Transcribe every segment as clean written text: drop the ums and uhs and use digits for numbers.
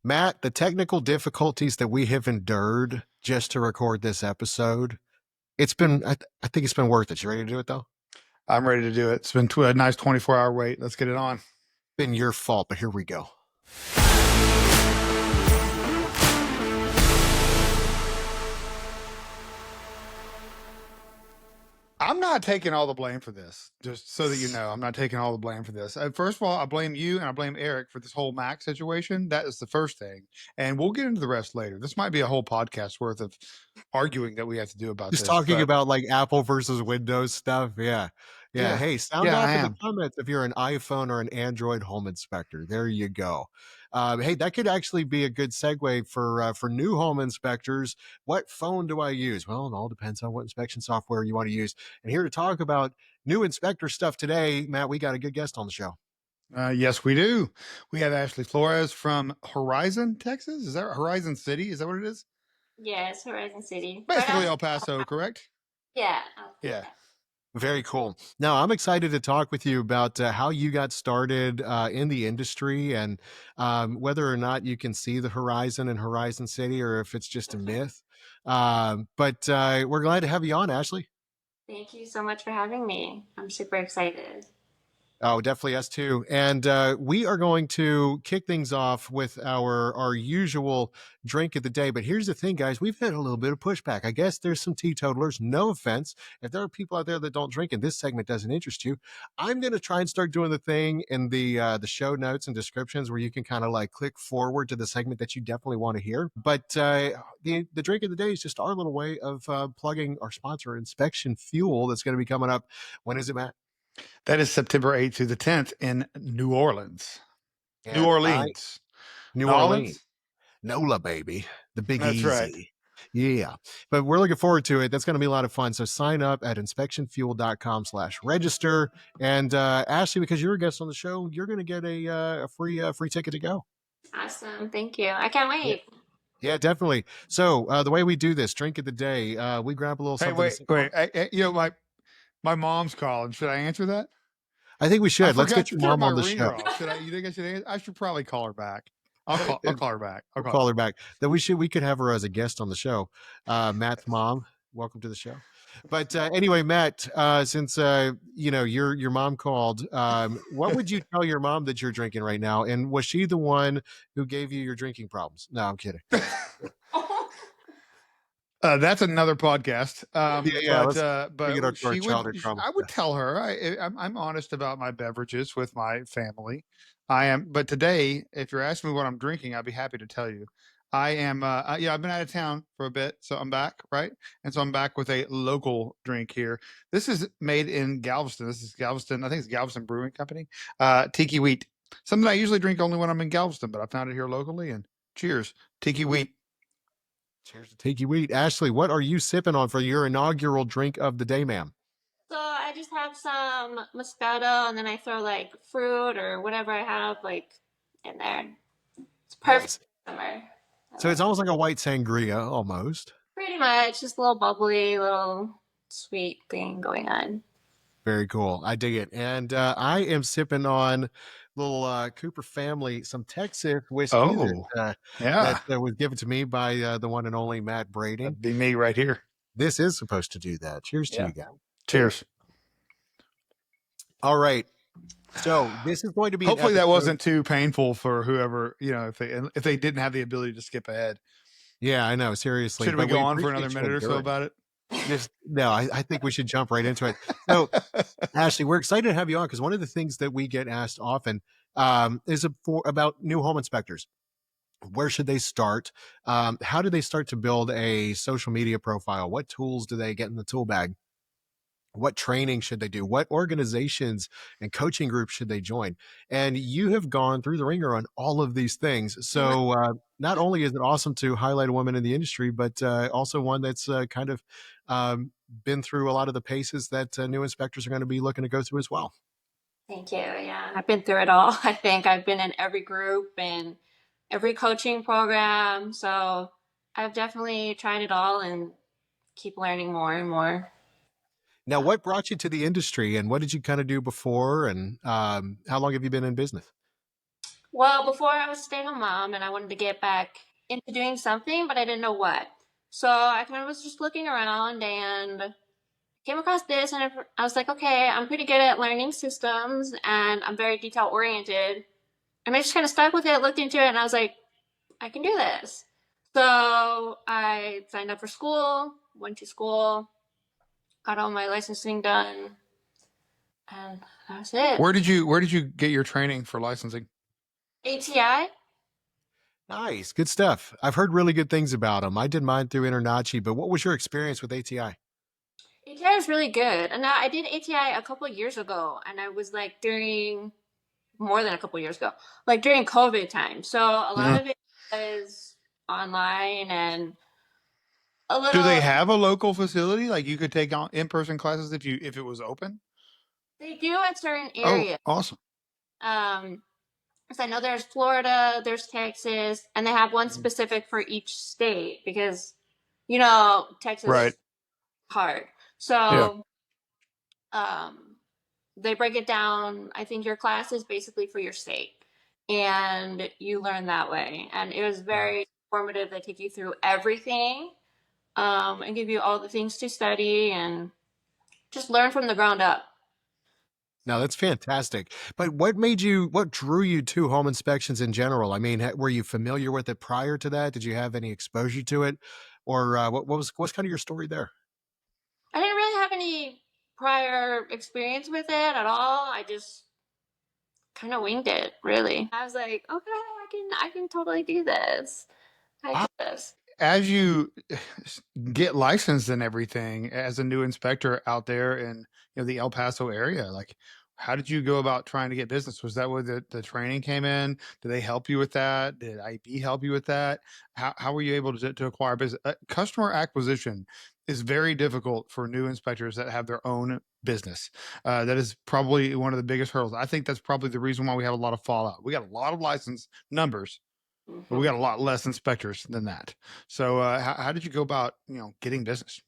Matt, the technical difficulties that we have endured just to record this episode, I think it's been worth it. You ready to do it though? I'm ready to do it. It's been a nice 24-hour wait. Let's get it on. Been your fault, but here we go. I'm not taking all the blame for this, just so that you know. I'm not taking all the blame for this. First of all, I blame you and I blame Eric for this whole Mac situation. That is the first thing. And we'll get into the rest later. This might be a whole podcast worth of arguing that we have to do about Just this. talking about like Apple versus Windows stuff. Yeah. Yeah. Hey, sound Yeah, off I in the am. comments if you're an iPhone or an Android home inspector. There you go. Hey, that could actually be a good segue for new home inspectors. What phone do I use? Well, it all depends on what inspection software you want to use. And here to talk about new inspector stuff today, Matt, we got a good guest on the show. Yes, we do. We have Ashleigh Flores from Horizon, Texas. Is that Horizon City? Is that what it is? Yes, Horizon City. Basically El Paso, correct? Yeah. Yeah. Very cool. Now, I'm excited to talk with you about how you got started in the industry and whether or not you can see the horizon in Horizon City or if it's just a myth. But we're glad to have you on, Ashleigh. Thank you so much for having me. I'm super excited. Oh, definitely us too. And we are going to kick things off with our usual drink of the day. But here's the thing, guys. We've had a little bit of pushback. I guess there's some teetotalers. No offense. If there are people out there that don't drink and this segment doesn't interest you, I'm going to try and start doing the thing in the show notes and descriptions where you can kind of like click forward to the segment that you definitely want to hear. But the drink of the day is just our little way of plugging our sponsor, Inspection Fuel, that's going to be coming up. When is it, Matt? That is September 8th through the 10th in New Orleans. And New Orleans. New Orleans. NOLA, baby. The Big That's Easy. right. Yeah. But we're looking forward to it. That's going to be a lot of fun. So sign up at inspectionfuel.com/register. And Ashleigh, because you're a guest on the show, you're going to get a free ticket to go. Awesome. Thank you. I can't wait. Yeah, definitely. So the way we do this, drink of the day, we grab a little something. Wait. My mom's calling. Should I answer that? I think we should. Let's get your mom on the show. You think I should answer? I should probably call her back. I'll call her back. I'll call her back. Then we could have her as a guest on the show. Matt's mom, welcome to the show. But anyway, Matt, since your mom called, what would you tell your mom that you're drinking right now? And was she the one who gave you your drinking problems? No, I'm kidding. That's another podcast. I would tell her I'm honest about my beverages with my family. I am, but today, if you're asking me what I'm drinking, I'd be happy to tell you. I am. I've been out of town for a bit, so I'm back, right? And so I'm back with a local drink here. This is made in Galveston. This is Galveston. I think it's Galveston Brewing Company. Tiki Wheat. Something I usually drink only when I'm in Galveston, but I found it here locally. And cheers, Tiki Wheat. Cheers to Tiki Wheat. Ashleigh, what are you sipping on for your inaugural drink of the day, ma'am? So I just have some Moscato, and then I throw like fruit or whatever I have like in there. It's perfect for summer. So it's almost like a white sangria, almost. Pretty much, just a little bubbly, little sweet thing going on. Very cool. I dig it. And I am sipping on little Cooper family, some Texas whiskey that was given to me by the one and only Matt Brady. That'd be me right here. This is supposed to do that. Cheers to you guys. Cheers. All right. So this is going to be hopefully that wasn't too painful for whoever, if they didn't have the ability to skip ahead. Yeah, I know. Seriously. Should we go on for another minute or so about it? No, I think we should jump right into it. So, Ashleigh, we're excited to have you on because one of the things that we get asked often is about new home inspectors. Where should they start? How do they start to build a social media profile? What tools do they get in the tool bag? What training should they do? What organizations and coaching groups should they join? And you have gone through the ringer on all of these things. So not only is it awesome to highlight a woman in the industry, but also one that's kind of been through a lot of the paces that new inspectors are going to be looking to go through as well. Thank you. Yeah, I've been through it all. I think I've been in every group and every coaching program. So I've definitely tried it all and keep learning more and more. Now, what brought you to the industry and what did you kind of do before? And how long have you been in business? Well, before I was a stay-at-home mom and I wanted to get back into doing something, but I didn't know what. So I kind of was just looking around and came across this, and I was like, okay, I'm pretty good at learning systems and I'm very detail oriented. And I just kind of stuck with it, looked into it, and I was like, I can do this. So I signed up for school, went to school, got all my licensing done, and that's it. Where did you get your training for licensing? ATI. Nice, good stuff. I've heard really good things about them. I did mine through Internachi, but what was your experience with ATI? ATI is really good. And I did ATI a couple years ago, and I was like during more than a couple years ago, like during COVID time. So a lot Yeah. of it was online and a Do they little. have a local facility like you could take on in-person classes if it was open? They do at certain Oh, areas. awesome. Um, because I know there's Florida, there's Texas, and they have one Mhm. specific for each state because Right. Texas hard. Yeah. So um, they break it down. I think your class is basically for your state, and you learn that way. And it was very informative. They take you through everything, and give you all the things to study and just learn from the ground up. No, that's fantastic. But what drew you to home inspections in general? I mean, were you familiar with it prior to that? Did you have any exposure to it? Or what's kind of your story there? I didn't really have any prior experience with it at all. I just kind of winged it, really. I was like, okay, I can totally do this. I can do this. As you get licensed and everything as a new inspector out there in the El Paso area, like how did you go about trying to get business? Was that where the training came in? Did they help you with that? Did IB help you with that? How were you able to acquire business? Customer acquisition is very difficult for new inspectors that have their own business. That is probably one of the biggest hurdles. I think that's probably the reason why we have a lot of fallout. We got a lot of license numbers, but we Mhm. got a lot less inspectors than that. So, how did you go about, getting business?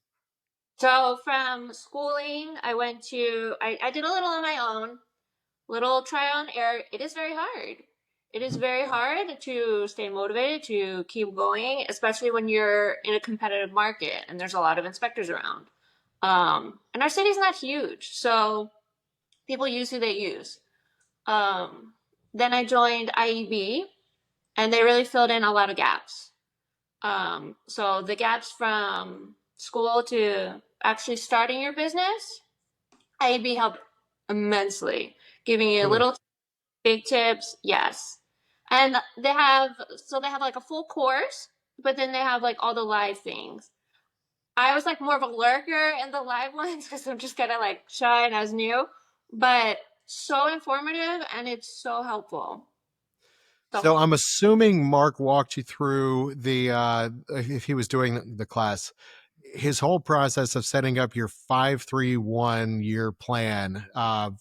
So from schooling, I did a little on my own, little try on error. It is very hard. It is Mhm. very hard to stay motivated, to keep going, especially when you're in a competitive market and there's a lot of inspectors around. And our city's not huge, so people use who they use. Um, then I joined IEB, and they really filled in a lot of gaps. So the gaps from school to actually starting your business, IEB helped immensely, giving you Really? little big tips. Yes, and they have like a full course, but then they have like all the live things. I was like more of a lurker in the live ones because I'm just kind of like shy and I was new, but so informative and it's so helpful. So So I'm assuming Mark walked you through if he was doing the class, his whole process of setting up your 5-3-1 year plan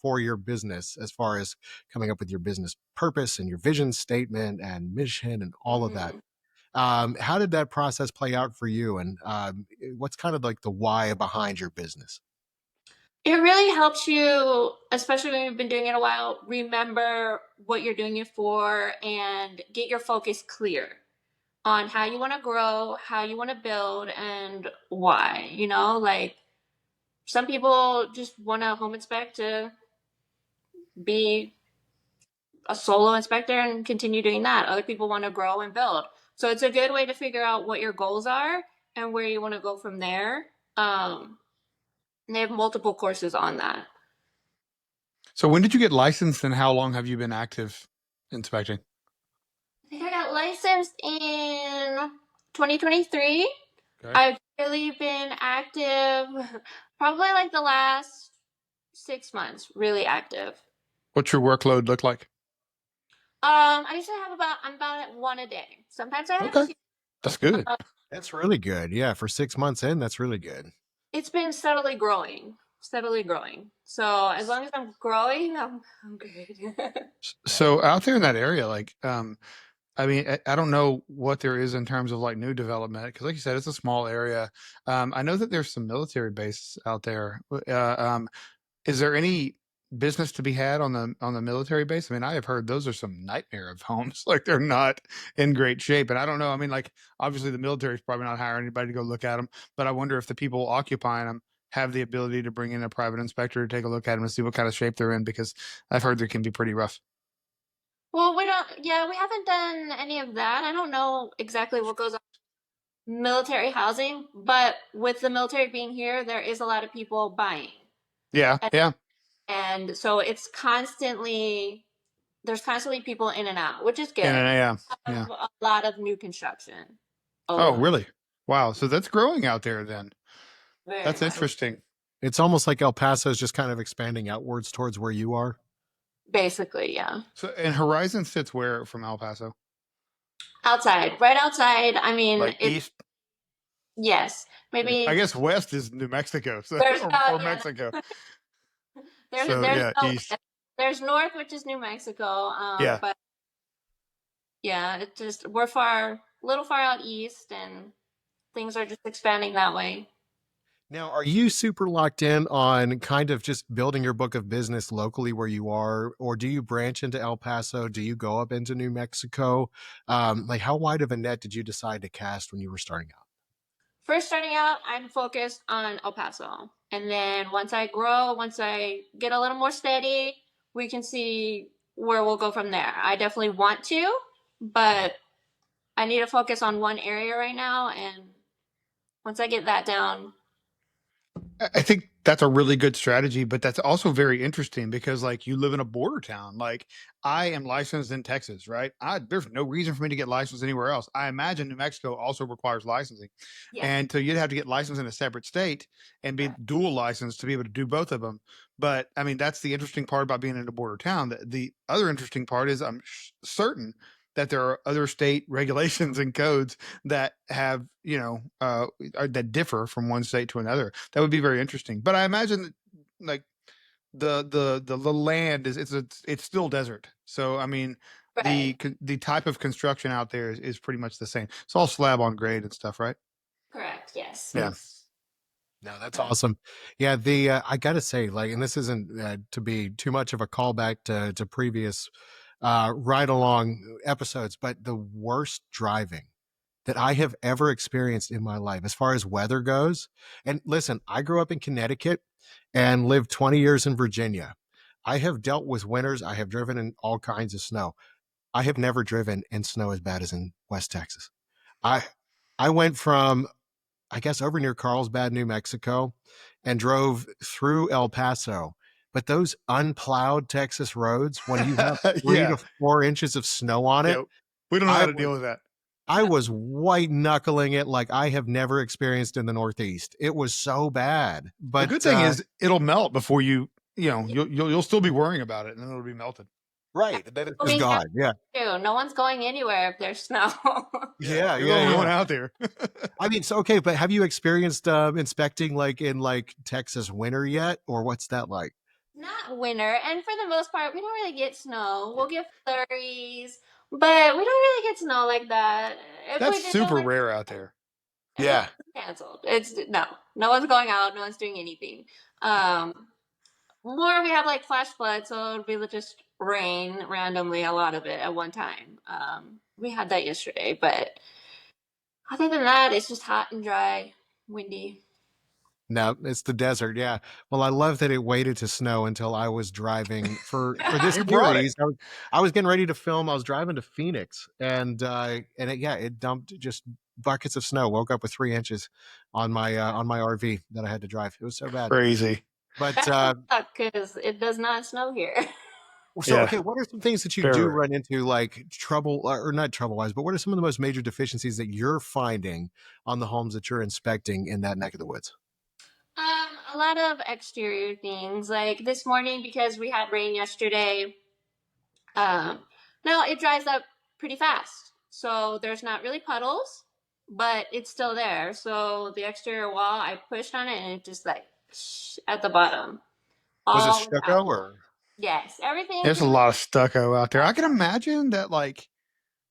for your business, as far as coming up with your business purpose and your vision statement and mission and all of that. mhm. How did that process play out for you? And what's kind of like the why behind your business? It really helps you, especially when you've been doing it a while, remember what you're doing it for and get your focus clear on how you want to grow, how you want to build, and why. Like some people just want to home inspect to be a solo inspector and continue doing that. Other people want to grow and build. So it's a good way to figure out what your goals are and where you want to go from there. And they have multiple courses on that. So, when did you get licensed, and how long have you been active inspecting? I think I got licensed in 2023. Okay. I've really been active probably like the last 6 months, really active. What's your workload look like? I usually I'm about at one a day. Sometimes I have Okay, two. that's good. Uh, That's really good. Yeah, for 6 months in, that's really good. it's been steadily growing, steadily growing. So as long as I'm growing, I'm good. So, out there in that area, like, I mean, I don't know what there is in terms of like new development because, like you said, it's a small area. I know that there's some military bases out there. Is there any? business to be had on the military base? I mean, I have heard those are some nightmare of homes. Like they're not in great shape. And I don't know. I mean, like obviously the military is probably not hiring anybody to go look at them, but I wonder if the people occupying them have the ability to bring in a private inspector to take a look at them and see what kind of shape they're in, because I've heard they can be pretty rough. Well, we don't. Yeah, we haven't done any of that. I don't know exactly what goes on military housing, but with the military being here, there is a lot of people buying, Yeah, and, yeah, and so it's constantly there's constantly people in and out, which is and good. yeah, yeah. A lot of new construction. A Oh, lot, really? Wow. So that's growing out there then. very That's much. interesting. It's almost like El Paso is just kind of expanding outwards towards where you are. Basically, yeah. So, and Horizon sits where from El Paso? Outside, right outside. I mean, Like it's east? yes, I maybe guess west is New Mexico, so there's or yeah, Mexico. there's So there's yeah, no east. there's north, which is New Mexico. Yeah. But yeah, it just we're far, little far out east, and things are just expanding that way. Now, are you super locked in on kind of just building your book of business locally where you are, or do you branch into El Paso? Do you go up into New Mexico? Like, how wide of a net did you decide to cast when you were starting out? First, starting out, I'm focused on El Paso, and then once I grow, once I get a little more steady, we can see where we'll go from there. I definitely want to, but I need to focus on one area right now, and once I get that down, I think that's a really good strategy, but that's also very interesting because like you live in a border town. Like I am licensed in Texas, right? There's no reason for me to get licensed anywhere else. I imagine New Mexico also requires licensing. yes, And so you'd have to get licensed in a separate state and be correct, dual licensed to be able to do both of them. But I mean, that's the interesting part about being in a border town. The other interesting part is I'm certain that there are other state regulations and codes that have, that differ from one state to another. That would be very interesting. But I imagine that, like the land it's still desert. So I mean, right, the type of construction out there is pretty much the same. It's all slab on grade and stuff, right? correct, yes. Yeah. No, that's awesome. Yeah, the I gotta say, like, and this isn't to be too much of a callback to previous ride along episodes, but the worst driving that I have ever experienced in my life, as far as weather goes. And listen, I grew up in Connecticut and lived 20 years in Virginia. I have dealt with winters. I have driven in all kinds of snow. I have never driven in snow as bad as in West Texas. I I went from, I guess, over near Carlsbad, New Mexico, and drove through El Paso. But those unplowed Texas roads, when you have three Yeah. to 4 inches of snow on Yeah. it, We don't know how I to was deal with that. I was white knuckling it like I have never experienced in the Northeast. It was so bad. The But good thing is it'll melt before Yeah, you'll still be worrying about it and then it'll be melted. right, then it's just moving down gone. Yeah, too. No one's going anywhere if there's snow. Yeah. yeah, You're the yeah, only one yeah. out there. I mean, so okay, but have you experienced inspecting like in like Texas winter yet, or what's that like? Not winter, and for the most part, we don't really get snow. We'll get flurries, but we don't really get snow like that. If That's we do, super rare out there. it's Yeah. canceled. It's no, no one's going out. No one's doing anything. Um, More we have like flash floods, so it'll be just rain randomly, a lot of it at one time. We had that yesterday, but other than that, it's just hot and dry, windy. No, it's the desert. Yeah. Well, I love that it waited to snow until I was driving for this You brought it. series. I was getting ready to film. I was driving to Phoenix, and yeah, it dumped just buckets of snow. Woke up with 3 inches on my RV that I had to drive. It was so bad. Crazy. But That sucks because it does not snow here. so Yeah. okay, what are some things that you Very do rare. run into, like trouble or not trouble wise, but what are some of the most major deficiencies that you're finding on the homes that you're inspecting in that neck of the woods? A lot of exterior things. Like this morning, because we had rain yesterday, um, now it dries up pretty fast. So there's not really puddles, but it's still there. So the exterior wall, I pushed on it and it just like at the bottom, Was it all out. stucco or? Yes, everything There's a pretty much lot of stucco out there. I can stucco. imagine that like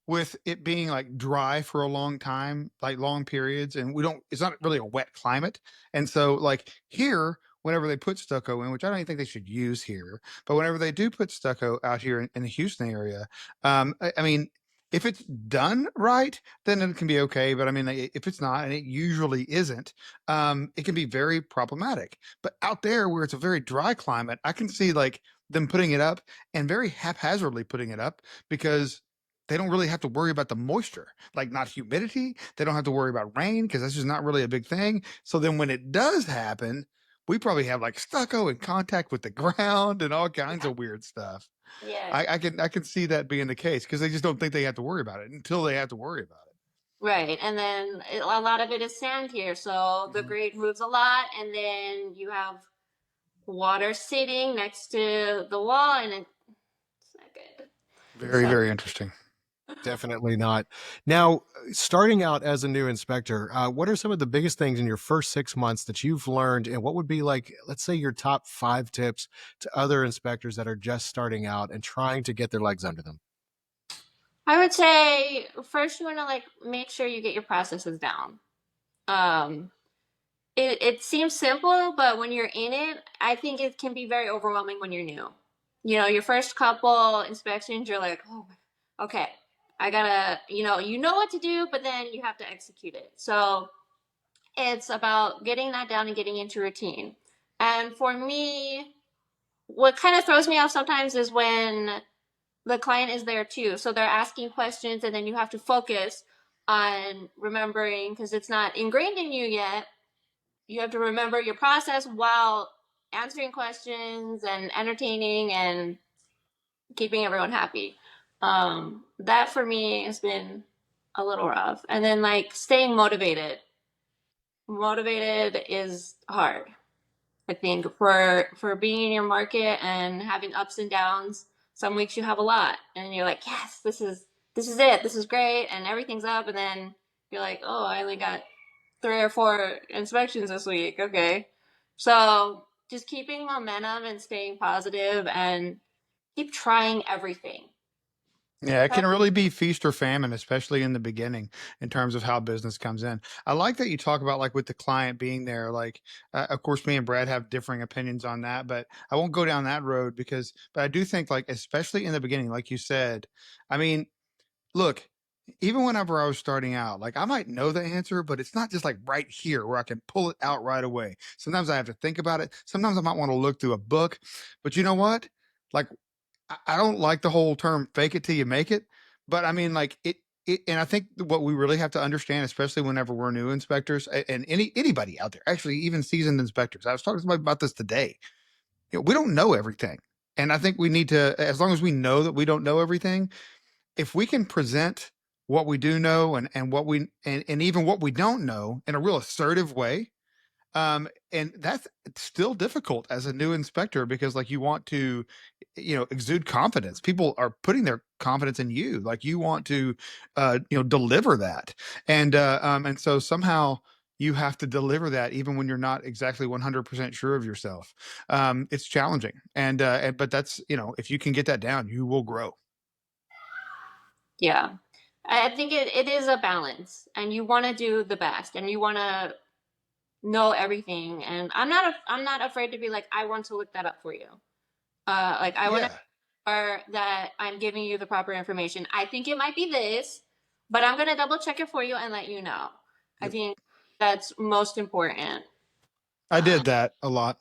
with it being like dry for a long time, like long periods, and it's not really a wet climate. And so like here, whenever they put stucco in, which I don't even think they should use here, but whenever they do put stucco out here in the Houston area, I mean, if it's done right, then it can be okay. But I mean, if it's not, and it usually isn't, it can be very problematic. But out there where it's a very dry climate, I can see like them putting it up and very haphazardly putting it up because they don't really have to worry about the moisture, like not humidity. They don't have to worry about rain because that's just not really a big thing. So then when it does happen, we probably have like stucco in contact with the ground and all kinds Yeah. of weird stuff. Yes. I can see that being the case because they just don't think they have to worry about it until they have to worry about it. Right. And then a lot of it is sand here. So the Mhm. grade moves a lot. And then you have water sitting next to the wall, and it's not good. Very, So very interesting. Definitely not. Now, starting out as a new inspector, what are some of the biggest things in your first 6 months that you've learned? And what would be like, let's say, your top 5 tips to other inspectors that are just starting out and trying to get their legs under them? I would say first you want to like make sure you get your processes down. Um, it seems simple, but when you're in it, I think it can be very overwhelming when you're new. You know, your first couple inspections, you're like, oh, okay, I gotta, you know what to do, but then you have to execute it. So it's about getting that down and getting into routine. And for me, what kind of throws me off sometimes is when the client is there too. So they're asking questions, and then you have to focus on remembering because it's not ingrained in you yet. You have to remember your process while answering questions and entertaining and keeping everyone happy. That for me has been a little rough. And then like staying motivated. Motivated is hard. I think for being in your market and having ups and downs, some weeks you have a lot and you're like, yes, this is it, this is great, and everything's up, and then you're like, oh, I only got 3 or 4 inspections this week. Okay, so just keeping momentum and staying positive and keep trying everything. Yeah, it can really be feast or famine, especially in the beginning, in terms of how business comes in. I like that you talk about like with the client being there. Like, of course, me and Brad have differing opinions on that, but I won't go down that road because. But I do think like, especially in the beginning, like you said, I mean, look, even whenever I was starting out, like I might know the answer, but it's not just like right here where I can pull it out right away. Sometimes I have to think about it. Sometimes I might want to look through a book, but you know what? Like I don't like the whole term "fake it till you make it," but I mean, like and I think what we really have to understand, especially whenever we're new inspectors, and anybody out there, actually even seasoned inspectors. I was talking to somebody about this today. We don't know everything, and I think we need to, as long as we know that we don't know everything, if we can present what we do know and what we and even what we don't know in a real assertive way, and that's still difficult as a new inspector because like you want to, exude confidence. People are putting their confidence in you. Like you want to, deliver that. And so somehow you have to deliver that even when you're not exactly 100% sure of yourself. It's challenging. But that's, if you can get that down, you will grow. Yeah, I think it is a balance, and you want to do the best, and you want to know everything. And I'm not afraid to be like, I want to look that up for you. Like I want to Yeah. or that I'm giving you the proper information. I think it might be this, but I'm gonna double check it for you and let you know. I Yep. think that's most important. I did that a lot.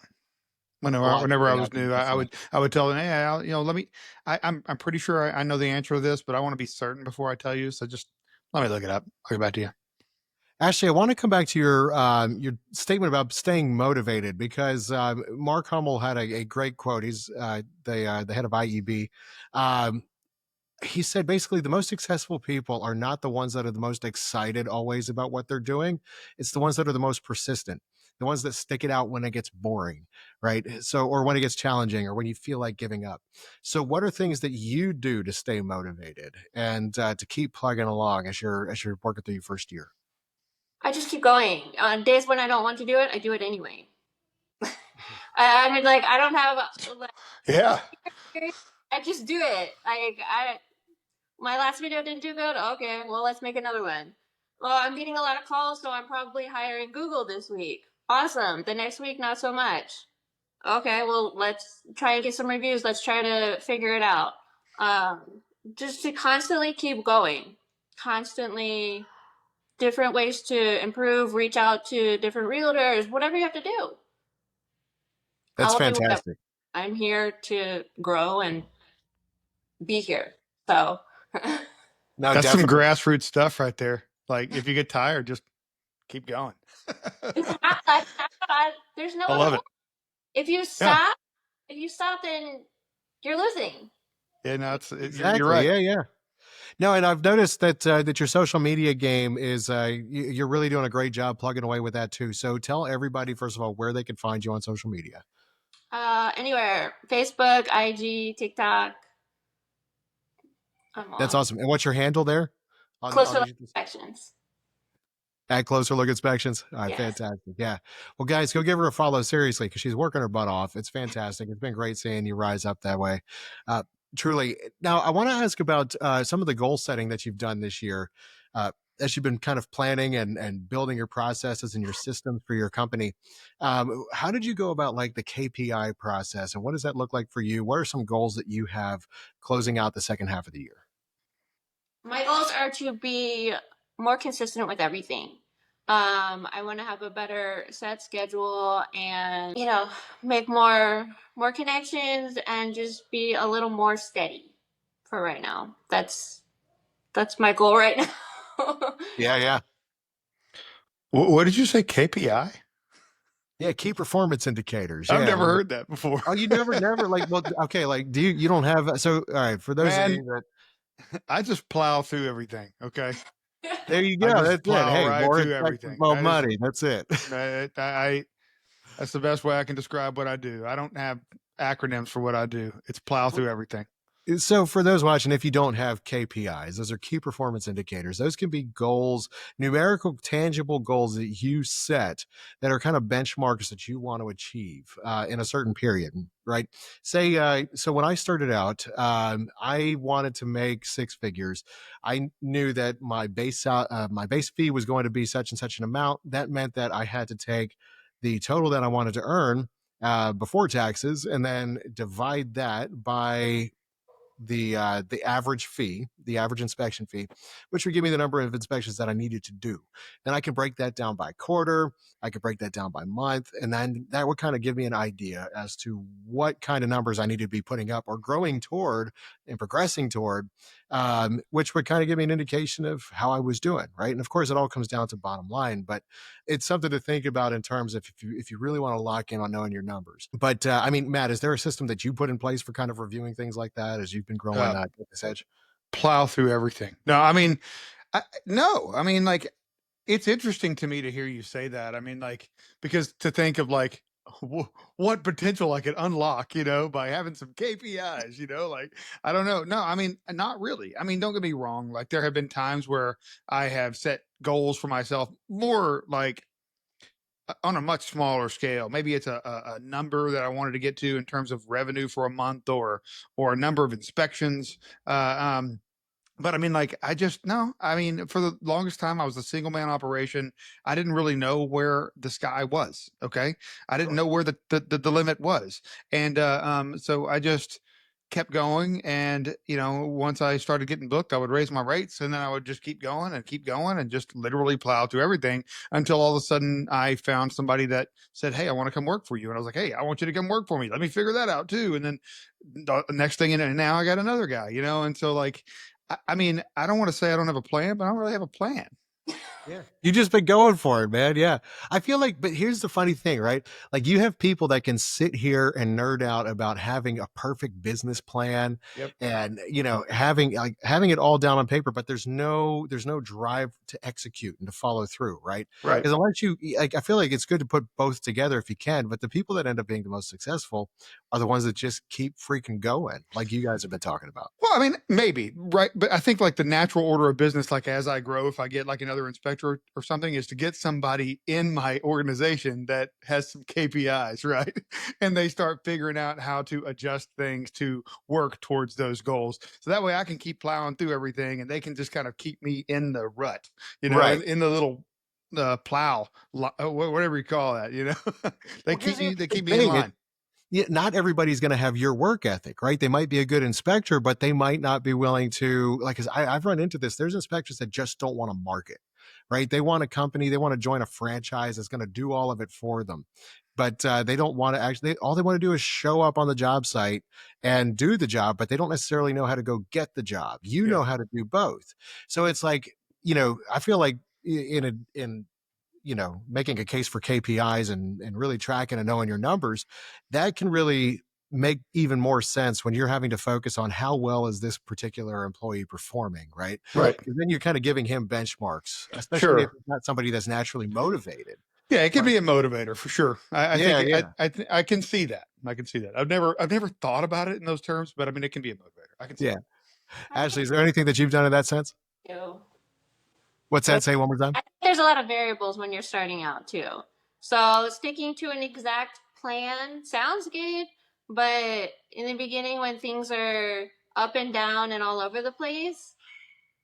A lot Whenever I going was out there new, for sure. I would tell them, hey, let me. I'm pretty sure I know the answer to this, but I want to be certain before I tell you. So just let me look it up. I'll get back to you. Ashleigh, I want to come back to your statement about staying motivated because Mark Hummel had a great quote. He's the head of IEB. Um, he said basically the most successful people are not the ones that are the most excited always about what they're doing. It's the ones that are the most persistent, the ones that stick it out when it gets boring, right? So, or when it gets challenging, or when you feel like giving up. So, what are things that you do to stay motivated and to keep plugging along as you're working through your first year? I just keep going. On days when I don't want to do it, I do it anyway. I mean, like I don't have like Yeah. I just do it. I my last video didn't do good. Okay, well let's make another one. Well, I'm getting a lot of calls, so I'm probably hiring Google this week. Awesome. The next week, not so much. Okay, well, let's try and get some reviews. Let's try to figure it out. Just to constantly keep going, constantly different ways to improve, reach out to different realtors, whatever you have to do. I'll That's help you with that. fantastic. I'm here to grow and be here. So No, That's some definitely. grassroots stuff right there. Like if you get tired, just keep going. it's there's no I other love way. it. If you Yeah. stop, if you stop, then you're losing. Yeah, no, you're Exactly. right. Yeah, yeah. No, and I've noticed that your social media game is you're really doing a great job plugging away with that too. So tell everybody first of all where they can find you on social media. Anywhere, Facebook, IG, TikTok. I'm That's on. awesome. And what's your handle there on Closer the inspections. at Closer Look Inspections? All right, Yes. fantastic. Yeah. Well, guys, go give her a follow seriously because she's working her butt off. It's fantastic. It's been great seeing you rise up that way. Uh, Truly. Now, I want to ask about some of the goal setting that you've done this year. As you've been kind of planning and building your processes and your systems for your company, how did you go about like the KPI process and what does that look like for you? What are some goals that you have closing out the second half of the year? My goals are to be more consistent with everything. I want to have a better set schedule and make more connections and just be a little more steady for right now. That's my goal right now. Yeah, yeah. What did you say? KPI? Yeah, key performance indicators. I've Yeah, never like heard that before. oh, you never like well, okay, like you don't have so all right, for those of Man, you that I just plow through everything. Okay. there you I go. just That's it. plow Hey, right more through inspections, everything. more That is, money. That's it. that's the best way I can describe what I do. I don't have acronyms for what I do. It's plow through everything. So for those watching, if you don't have KPIs, those are key performance indicators. Those can be goals, numerical, tangible goals that you set that are kind of benchmarks that you want to achieve in a certain period, right? Say, so when I started out, I wanted to make six figures. I knew that my base fee was going to be such and such an amount. That meant that I had to take the total that I wanted to earn before taxes and then divide that by the average fee, the average inspection fee, which would give me the number of inspections that I needed to do. Then I can break that down by quarter. I could break that down by month, and then that would kind of give me an idea as to what kind of numbers I need to be putting up or growing toward and progressing toward, which would kind of give me an indication of how I was doing, right? And of course, it all comes down to bottom line, but it's something to think about in terms of if you really want to lock in on knowing your numbers. But I mean, Matt, is there a system that you put in place for kind of reviewing things like that as you've been growing Uh, at this edge? Plow through everything. No, I mean, no, I mean, like, it's interesting to me to hear you say that. I mean, like, because to think of like what potential I could unlock, by having some KPIs, like, I don't know. No, I mean, not really. I mean, don't get me wrong. Like, there have been times where I have set goals for myself more like on a much smaller scale. Maybe it's a number that I wanted to get to in terms of revenue for a month or a number of inspections. But I mean, like, I just no. I mean, for the longest time, I was a single man operation. I didn't really know where the sky was. Okay, I didn't Sure. know where the limit was, and so I just kept going. And once I started getting booked, I would raise my rates, and then I would just keep going, and just literally plow through everything until all of a sudden I found somebody that said, "Hey, I want to come work for you," and I was like, "Hey, I want you to come work for me. Let me figure that out too." And then the next thing, and now I got another guy, and so like I mean, I don't want to say I don't have a plan, but I don't really have a plan. Yeah. You just been going for it, man. Yeah. I feel like, but here's the funny thing, right? Like you have people that can sit here and nerd out about having a perfect business plan Yep. and, having it all down on paper, but there's no drive to execute and to follow through, right? Right. Because unless I feel like it's good to put both together if you can, but the people that end up being the most successful are the ones that just keep freaking going, like you guys have been talking about. Well, I mean, maybe, right? But I think like the natural order of business, like as I grow, if I get like another inspector or something, is to get somebody in my organization that has some KPIs, right? And they start figuring out how to adjust things to work towards those goals. So that way I can keep plowing through everything and they can just kind of keep me in the rut, Right. in the little plow, whatever you call that, Well, they here's the keep interesting me in thing. line. not everybody's going to have your work ethic, right? They might be a good inspector, but they might not be willing to, like, cause I've run into this. There's inspectors that just don't want to market, right? They want a company, they want to join a franchise that's going to do all of it for them. But they don't want to actually, all they want to do is show up on the job site and do the job, but they don't necessarily know how to go get the job. You Yeah. know how to do both. So it's like, I feel like in making a case for KPIs and really tracking and knowing your numbers, that can really make even more sense when you're having to focus on how well is this particular employee performing, right? Right. Because then you're kind of giving him benchmarks, especially if Sure. it's not somebody that's naturally motivated. Yeah, it could But be a motivator for sure. I think yeah, yeah, I can see that. I can see that. I've never thought about it in those terms, but I mean, it can be a motivator. I can see yeah. that. I Ashley, think is there anything that you've done in that sense? too. What's that? But Say one more time. I think there's a lot of variables when you're starting out too. So sticking to an exact plan sounds good, but in the beginning when things are up and down and all over the place,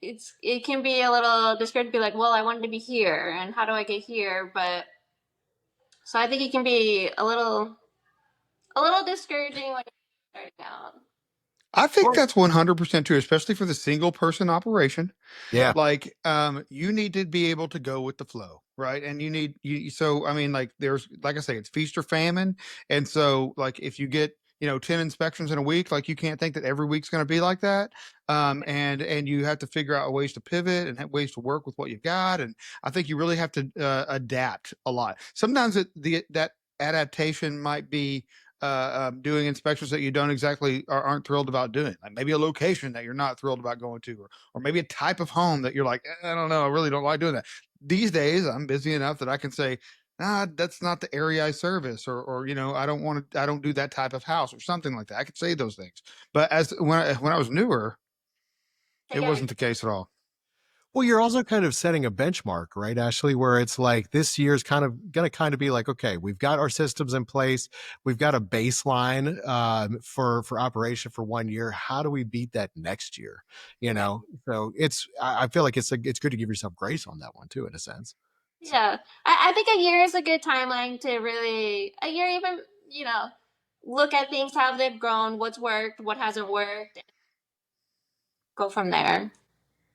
it can be a little discouraging to be like, well, I wanted to be here and how do I get here? But so I think it can be a little discouraging when you're starting out. I think Well, that's 100% true, especially for the single person operation. yeah, Like, you need to be able to go with the flow, right? And so I mean, like, there's, like I say, it's feast or famine. And so, like, if you get 10 inspections in a week, like, you can't think that every week's going to be like that. And you have to figure out ways to pivot and have ways to work with what you've got. And I think you really have to adapt a lot. Sometimes that adaptation might be doing inspections that you don't exactly aren't thrilled about doing, like maybe a location that you're not thrilled about going to, or maybe a type of home that you're like, I don't know, I really don't like doing that. These days, I'm busy enough that I can say, that's not the area I service, or I don't do that type of house, or something like that. I could say those things, but when I was newer, Hey, it yeah, wasn't the case at all. well, you're also kind of setting a benchmark, right, Ashley, where it's like this year's kind of going to kind of be like, okay, we've got our systems in place, we've got a baseline for operation for 1 year. How do we beat that next year? So I feel like it's good to give yourself grace on that one too, in a sense. So yeah. I think a year is a good timeline to really a year even look at things, how they've grown, what's worked, what hasn't worked, and go from there.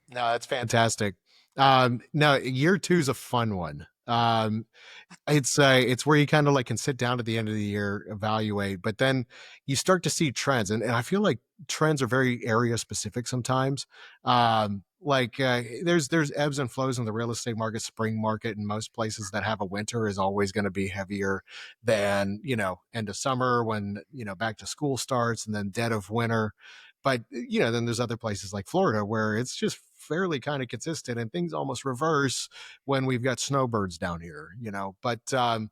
no, that's fantastic. No, year two is a fun one. It's where you kind of like can sit down at the end of the year, evaluate, but then you start to see trends, and I feel like trends are very area specific sometimes. There's ebbs and flows in the real estate market. Spring market in most places that have a winter is always going to be heavier than end of summer when back to school starts, and then dead of winter. But then there's other places like Florida where it's just fairly kind of consistent, and things almost reverse when we've got snowbirds down here, but kind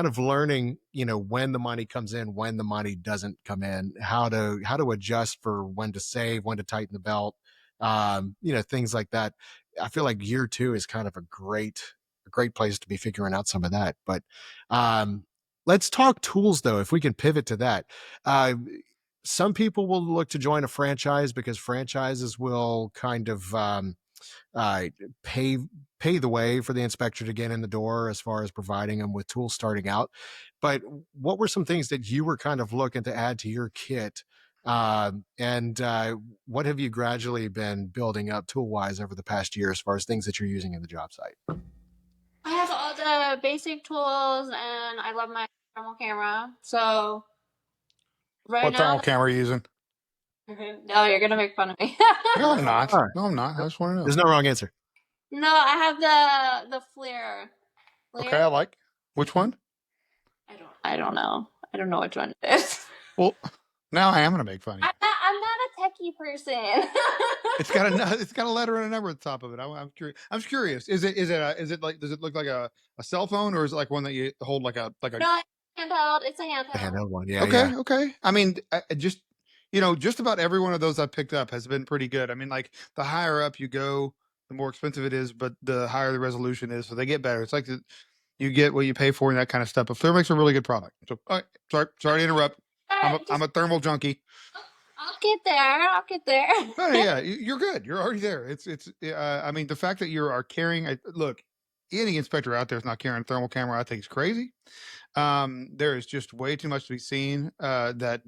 of learning, when the money comes in, when the money doesn't come in, how to adjust for when to save, when to tighten the belt, things like that. I feel like year two is kind of a great place to be figuring out some of that. But let's talk tools though, if we can pivot to that. Some people will look to join a franchise because franchises will kind of uh, pave the way for the inspector to get in the door as far as providing them with tools starting out. But what were some things that you were kind of looking to add to your kit? And what have you gradually been building up tool wise over the past year as far as things that you're using in the job site? I have all the basic tools, and I love my thermal camera. So right What thermal now, camera are you using? no, you're gonna make fun of me. No, I'm not. All right. No, I'm not. I just want to know. There's no wrong answer. No, I have the flare. Okay, I Flare. like. Which one? I don't know. I don't know which one it is. Well, now I am going to make fun of you. I'm not a techie person. It's got a letter and a number at the top of it. I'm curious. I'm just curious. Is it like, does it look like a cell phone, or is it like one that you hold like a? No, it's handheld. It's a The handheld. handheld one. Yeah, Okay, yeah. okay. I mean, just about every one of those I've picked up has been pretty good. I mean, like, the higher up you go, the more expensive it is, but the higher the resolution is, so they get better. It's like you get what you pay for and that kind of stuff. But Flair makes a really good product. So, all right, sorry to interrupt. I'm a thermal junkie. I'll get there. I'll get there. Oh yeah, you're good. You're already there. I mean, the fact that you are carrying. Look, any inspector out there is not carrying a thermal camera, I think is crazy. There is just way too much to be seen that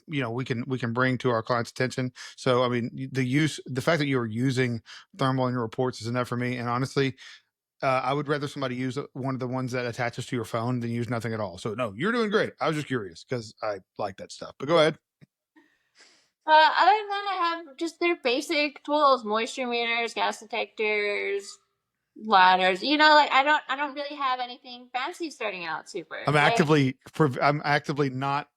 we can bring to our clients' attention. So I mean, the fact that you are using thermal in your reports is enough for me. And honestly, I would rather somebody use one of the ones that attaches to your phone than use nothing at all. So no, you're doing great. I was just curious because I like that stuff. But go ahead. Other than that, I have just their basic tools: moisture meters, gas detectors, ladders. Like I don't really have anything fancy starting out super. Like I'm actively not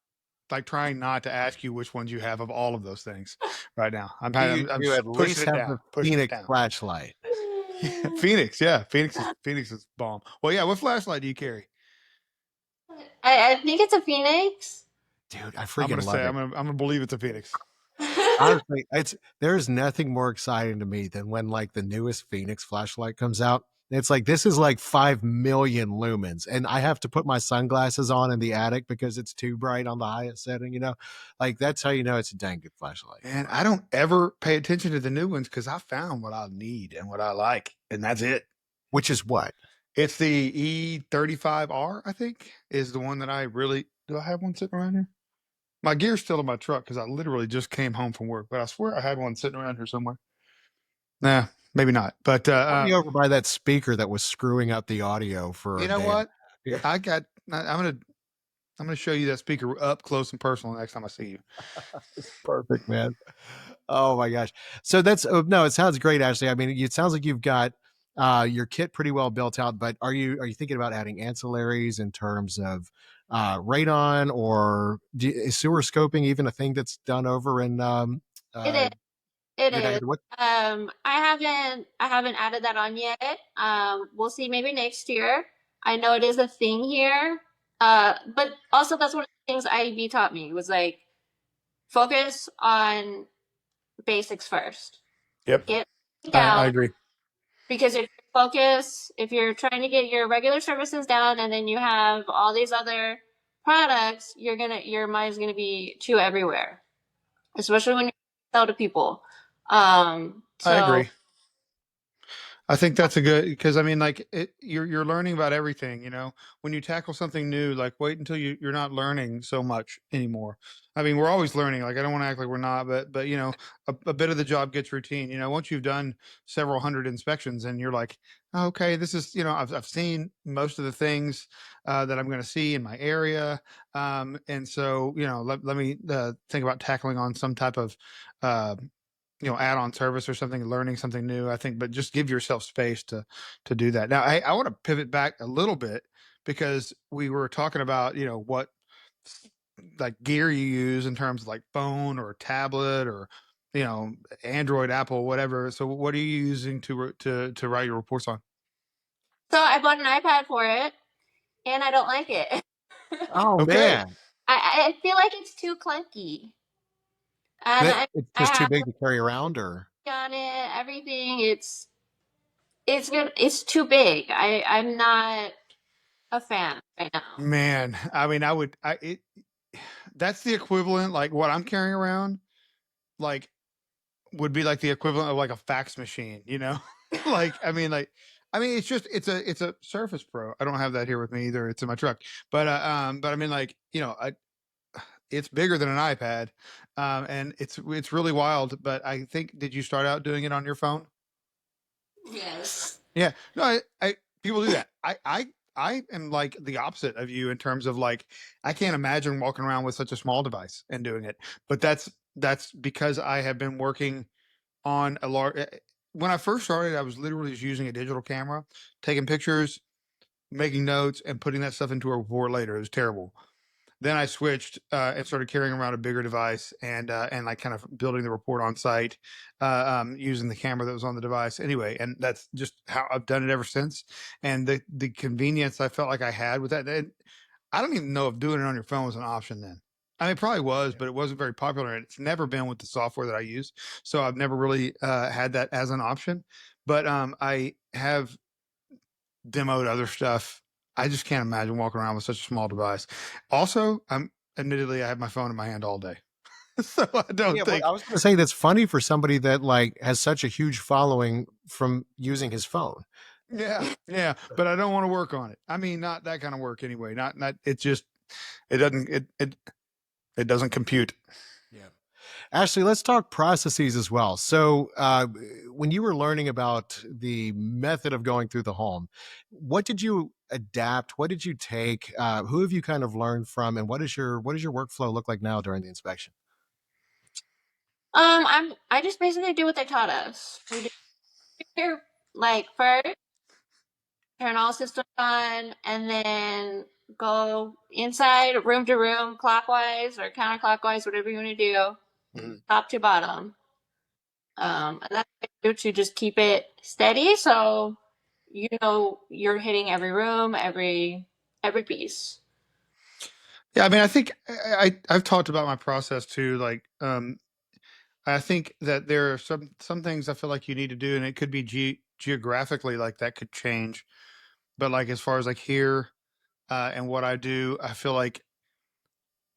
like trying not to ask you which ones you have of all of those things right now. I'm You at pushing least it have down, the pushing it Phoenix down. flashlight. Phoenix, yeah, Phoenix is bomb. Well, yeah, what flashlight do you carry? I think it's a Phoenix. Dude, I I'm freaking gonna love say it. I'm gonna believe it's a Phoenix. Honestly, there's nothing more exciting to me than when like the newest Phoenix flashlight comes out. It's like this is like 5 million lumens, and I have to put my sunglasses on in the attic because it's too bright on the highest setting. Like that's how you know it's a dang good flashlight. And I don't ever pay attention to the new ones because I found what I need and what I like, and that's it. Which is what? It's the E35R, I think, is the one that I really do. I have one sitting around here. My gear's still in my truck because I literally just came home from work, but I swear I had one sitting around here somewhere. Nah, maybe not. But Probably over by that speaker that was screwing out the audio for you a know day. what? Yeah. I'm gonna show you that speaker up close and personal next time I see you. Perfect, man. Oh my gosh. So that's no, it sounds great, Ashley. I mean, it sounds like you've got your kit pretty well built out, but are you thinking about adding ancillaries in terms of radon or is sewer scoping even a thing that's done over in It is. It is. United? What? I haven't added that on yet. We'll see maybe next year. I know it is a thing here. But also that's one of the things IEB taught me was like focus on basics first. Yep, Get I down agree. because if you're trying to get your regular services down and then you have all these other products, your mind's gonna be too everywhere, especially when you sell to people. I So agree. I think that's a good because I mean, like you're learning about everything. When you tackle something new, like wait until you're not learning so much anymore. I mean, we're always learning. Like I don't want to act like we're not, but a bit of the job gets routine. Once you've done several hundred inspections, and you're like, "Oh, okay, this is I've seen most of the things that I'm going to see in my area, and so let me think about tackling on some type of uh, add-on service or something, learning something new. I think, but just give yourself space to do that. Now, I want to pivot back a little bit because we were talking about what like gear you use in terms of like phone or tablet or you know Android, Apple, whatever. So, what are you using to write your reports on? I bought an iPad for it, and I don't like it. Oh Okay, man, I feel like it's too clunky, and that I it's I just too have big to carry around, or on it everything. It's good. It's too big. I'm not a fan right now. man. I mean, that's the equivalent. Like what I'm carrying around, like would be like the equivalent of like a fax machine, like it's a Surface Pro. I don't have that here with me either. It's in my truck. But I mean like, it's bigger than an iPad. And it's really wild, but I think did you start out doing it on your phone? Yes. Yeah. No, I people do that. I am like the opposite of you in terms of like I can't imagine walking around with such a small device and doing it. But that's because I have been working on a large when I first started, I was literally just using a digital camera, taking pictures, making notes, and putting that stuff into a report later. It was terrible. Then I switched and started carrying around a bigger device and like kind of building the report on site using the camera that was on the device. Anyway, and that's just how I've done it ever since. And the convenience I felt like I had with that, and I don't even know if doing it on your phone was an option then. I mean, it probably was, but it wasn't very popular, and it's never been with the software that I use. So I've never really had that as an option. But I have demoed other stuff. I just can't imagine walking around with such a small device. Also, I'm admittedly I have my phone in my hand all day, so I don't yeah. Well, think I was going to say that's funny for somebody that like has such a huge following from using his phone. Yeah, but I don't want to work on it. I mean, not that kind of work anyway. Not. It's just it doesn't it doesn't compute. Yeah. Ashley, let's talk processes as well. So, when you were learning about the method of going through the home, what did you adapt? What did you take? Who have you kind of learned from, and what does your workflow look like now during the inspection? I just basically do what they taught us. We do here, like first turn all systems on, and then go inside room to room, clockwise or counterclockwise, whatever you want to do, Mhm. top to bottom. And that's what I do to just keep it steady, so you know you're hitting every room, every piece. Yeah, I mean, I think I've talked about my process too. Like, I think that there are some things I feel like you need to do, and it could be geographically like that could change. But like as far as like here and what I do, I feel like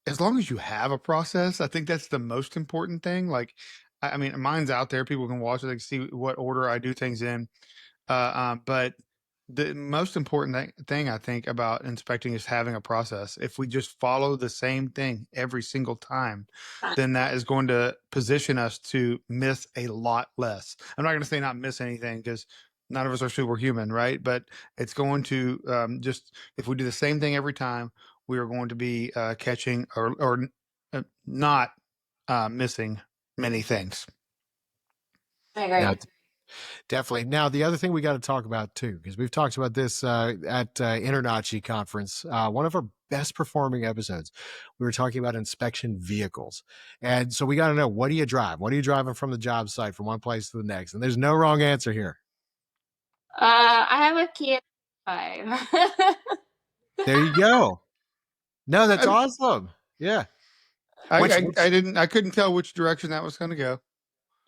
as long as you have a process, I think that's the most important thing. Like, I mean, mine's out there. People can watch it, they can see what order I do things in. But the most important thing I think about inspecting is having a process. If we just follow the same thing every single time, then that is going to position us to miss a lot less. I'm not going to say not miss anything because none of us are superhuman, right? But it's going to just, if we do the same thing every time, we are going to be catching or not missing many things. I Yeah, agree. definitely. Now, the other thing we got to talk about too, because we've talked about this at Internachi conference, one of our best performing episodes, we were talking about inspection vehicles. And so we got to know, what do you drive? What are you driving from the job site from one place to the next? And there's no wrong answer here. I have a Kia 5. There you go. No, that's I, awesome. Yeah. I, Which, I, I which, didn't, I couldn't tell which direction that was going to go.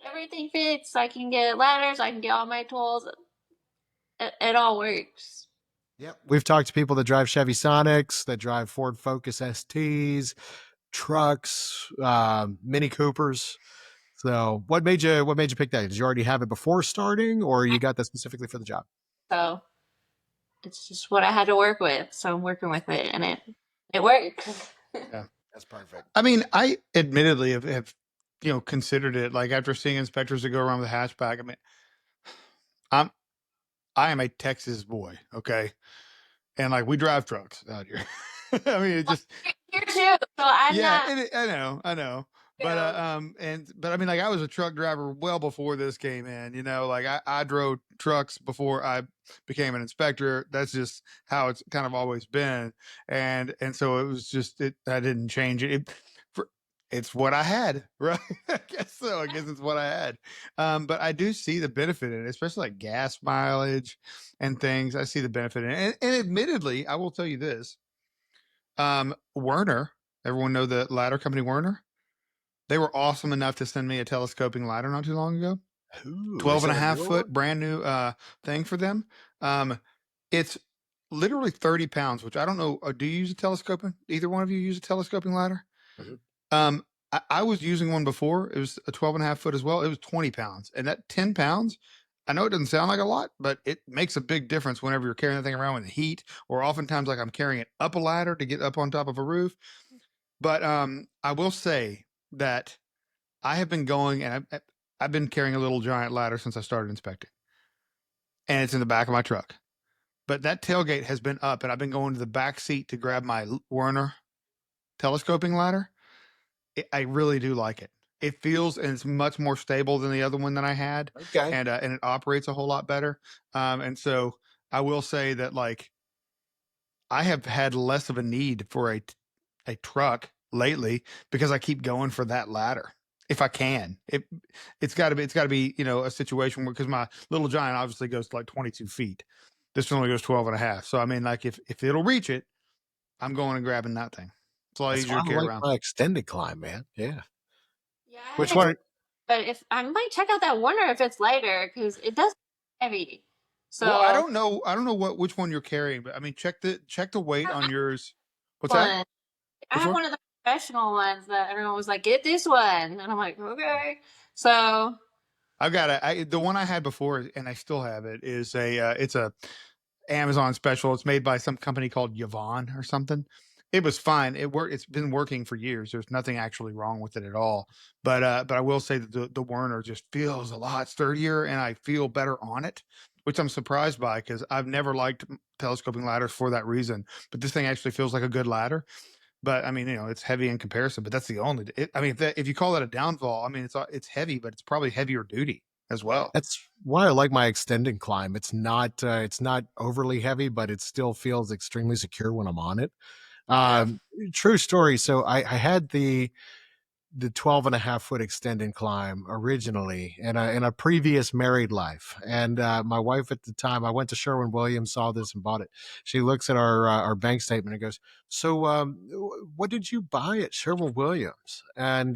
Everything fits. I can get ladders. I can get all my tools. It all works. yep. We've talked to people that drive Chevy Sonics, that drive Ford Focus STs, trucks, Mini Coopers. So, what made you pick that? Did you already have it before starting, or you got that specifically for the job? So it's just what I had to work with. So I'm working with it, and it works. Yeah. That's perfect. I mean, I admittedly have considered it. Like after seeing inspectors that go around with a hatchback, I mean, I'm I am a Texas boy, okay, and like we drive trucks out here. I mean, it just Here too. So I'm yeah, not. I know, You but know, but I mean, like I was a truck driver well before this came in. Like I drove trucks before I became an inspector. That's just how it's kind of always been, and so it was just it. I didn't change it. For, it's what I had, right? I guess so. I guess it's what I had. But I do see the benefit in it, especially like gas mileage and things. I see the benefit in it, and admittedly, I will tell you this. Werner, everyone know the ladder company Werner? They were awesome enough to send me a telescoping ladder not too long ago. Ooh, 12 is and that a a half newer one? foot brand new thing for them. Um, it's literally 30 pounds, which I don't know. Do you use a telescoping? Either one of you use a telescoping ladder? Mhm. I was using one before. It was a 12 and a half foot as well. It was 20 pounds. And that 10 pounds, I know it doesn't sound like a lot, but it makes a big difference whenever you're carrying that thing around with heat, or oftentimes like I'm carrying it up a ladder to get up on top of a roof. But I will say that I have been going and I've been carrying a little giant ladder since I started inspecting, and it's in the back of my truck. But that tailgate has been up, and I've been going to the back seat to grab my Werner telescoping ladder. I really do like it. It feels and it's much more stable than the other one that I had, Okay. and it operates a whole lot better. And so I will say that like I have had less of a need for a truck lately because I keep going for that ladder if I can. It's got to be a situation where, because my little giant obviously goes to like 22 feet. This one only goes 12 and a half. So I mean, like if it'll reach it, I'm going and grabbing that thing. It's a lot That's why easier to I carry like around. my extended climb, man. Yeah. yeah, I Which haven't. one? But if I might check out that Warner if it's lighter because it does heavy. Well, I So don't know. I don't know which one you're carrying, but I mean, check the weight I on have yours. What's that? one. I Which have one? one of the professional ones that everyone was like, "Get this one," and I'm like, "Okay." So I've got the one I had before, and I still have it. Is it's a Amazon special. It's made by some company called Yvonne or something. It was fine. It worked. It's been working for years. There's nothing actually wrong with it at all. But I will say that the Werner just feels a lot sturdier, and I feel better on it, which I'm surprised by because I've never liked telescoping ladders for that reason. But this thing actually feels like a good ladder. But I mean, it's heavy in comparison. But that's the only. I mean, if you call that a downfall, I mean, it's heavy, but it's probably heavier duty as well. That's why I like my extended climb. It's not overly heavy, but it still feels extremely secure when I'm on it. Yeah. True story. So I had the 12 and a half foot extended climb originally in a previous married life. And my wife at the time, I went to Sherwin-Williams, saw this and bought it. She looks at our bank statement and goes, so what did you buy at Sherwin-Williams? And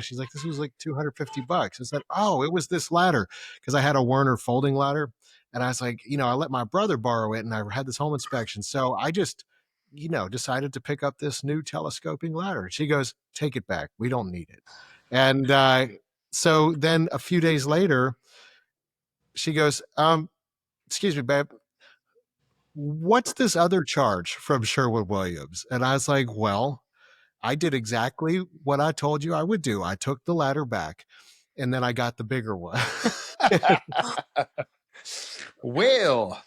she's like, this was like $250. I said, oh, it was this ladder because I had a Werner folding ladder. And I was like, I let my brother borrow it and I had this home inspection. So I just decided to pick up this new telescoping ladder. She goes, take it back. We don't need it. And so then a few days later, she goes, excuse me, babe, what's this other charge from Sherwin Williams? And I was like, well, I did exactly what I told you I would do. I took the ladder back and then I got the bigger one. Well,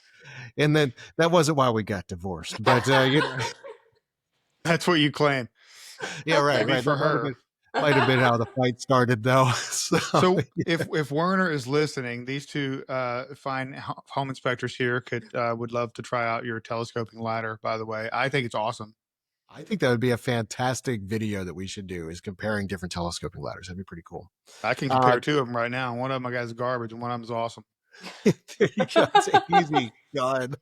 and then that wasn't why we got divorced, but that's what you claim. Yeah, right, Maybe right. for That her. Might have been how the fight started, though. So if Werner is listening, these two fine home inspectors here would love to try out your telescoping ladder. By the way, I think it's awesome. I think that would be a fantastic video that we should do, is comparing different telescoping ladders. That'd be pretty cool. I can compare two of them right now. One of them I got is garbage, and one of them is awesome. There you go. It's easy. God.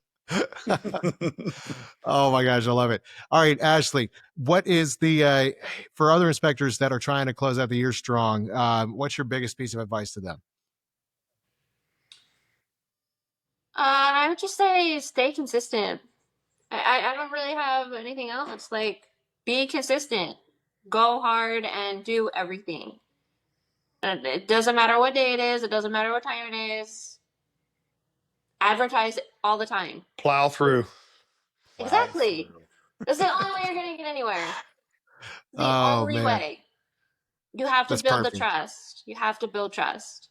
Oh my gosh, I love it. All right, Ashleigh, what is the for other inspectors that are trying to close out the year strong, what's your biggest piece of advice to them? I would just say stay consistent. I don't really have anything else. Like, be consistent, go hard, and do everything. And it doesn't matter what day it is. It doesn't matter what time it is. Advertise all the time. Plow through. Exactly. That's the only way you're going to get anywhere. The only way. You have to build the trust. You have to build trust.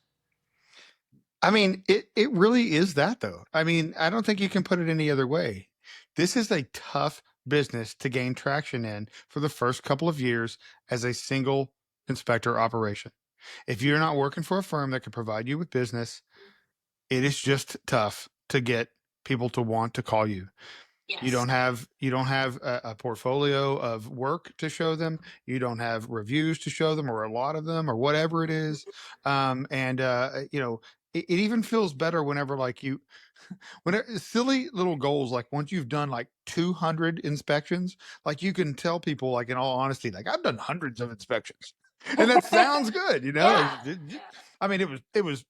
I mean, it really is that, though. I mean, I don't think you can put it any other way. This is a tough business to gain traction in for the first couple of years as a single inspector operation. If you're not working for a firm that can provide you with business, it is just tough to get people to want to call you. Yes. You don't have a portfolio of work to show them. You don't have reviews to show them, or a lot of them, or whatever it is. It even feels better whenever silly little goals, like once you've done like 200 inspections, like you can tell people, like, in all honesty, like, I've done hundreds of inspections, and that sounds good, Yeah. I mean, it was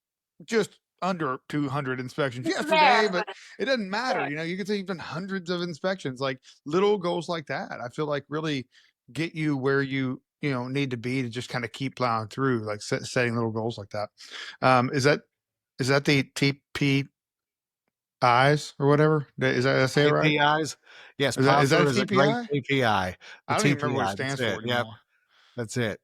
just under 200 inspections yesterday, but it doesn't matter. You can say you've done hundreds of inspections. Like, little goals like that, I feel like, really get you where you need to be to just kind of keep plowing through, like setting little goals like that. Is that the TP eyes or whatever? Is that, did I say it right? TPIs? Yes. Is that a a great TPI? TPI. I don't even remember what it stands for anymore. Yep. That's it.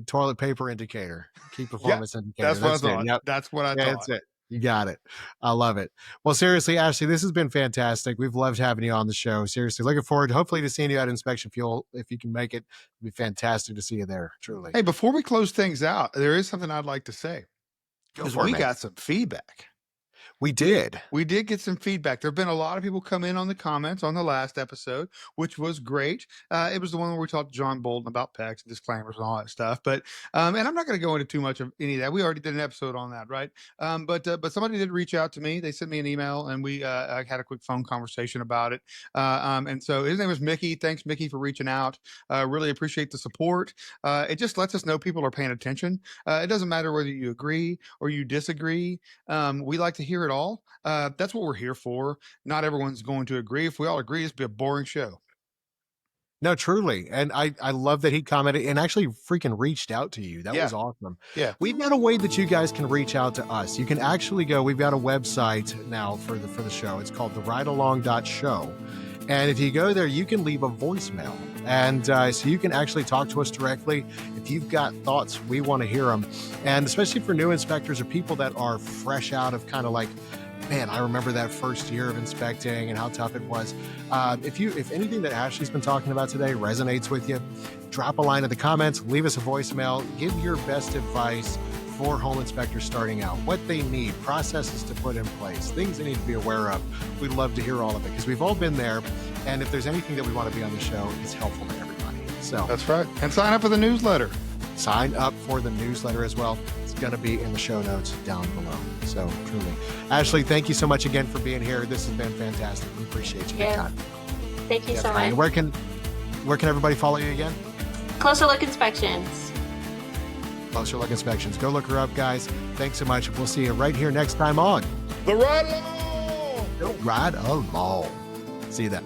Toilet paper indicator, key performance indicator. That's what I thought. Yep. That's what I thought. That's it. You got it. I love it. Well, seriously, Ashleigh, this has been fantastic. We've loved having you on the show. Seriously, looking forward, hopefully, to seeing you at Inspection Fuel. If you can make it, it'd be fantastic to see you there. Truly. Hey, before we close things out, there is something I'd like to say. Because we got some feedback. We did get some feedback. There have been a lot of people come in on the comments on the last episode, which was great. It was the one where we talked to John Bolton about PECs and disclaimers and all that stuff. But and I'm not going to go into too much of any of that. We already did an episode on that, right? But somebody did reach out to me. They sent me an email, and we had a quick phone conversation about it. And so his name was Mickey. Thanks, Mickey, for reaching out. Really appreciate the support. It just lets us know people are paying attention. It doesn't matter whether you agree or you disagree. We like to hear it all. That's what we're here for. Not everyone's going to agree. If we all agree, it'd be a boring show. No, truly. And I love that he commented and actually freaking reached out to you. That Yeah. was awesome. Yeah. We've got a way that you guys can reach out to us. You can actually go, we've got a website now for the show. It's called theridealong.show. And if you go there, you can leave a voicemail. And so you can actually talk to us directly. If you've got thoughts, we want to hear them. And especially for new inspectors or people that are fresh out of kind of like, man, I remember that first year of inspecting and how tough it was. If anything that Ashleigh's been talking about today resonates with you, drop a line in the comments, leave us a voicemail, give your best advice for home inspectors starting out, what they need, processes to put in place, things they need to be aware of. We'd love to hear all of it because we've all been there. And if there's anything that we want to be on the show, it's helpful to everybody. So That's right. And sign up for the newsletter. Sign up for the newsletter as well. It's going to be in the show notes down below. So truly, Ashleigh, thank you so much again for being here. This has been fantastic. We appreciate you. Yeah. Thank you so much. And where can everybody follow you again? Closer Look Inspections. Closer Look Inspections. Go look her up, guys. Thanks so much. We'll see you right here next time on The Ride Along. The Ride Along. See you then.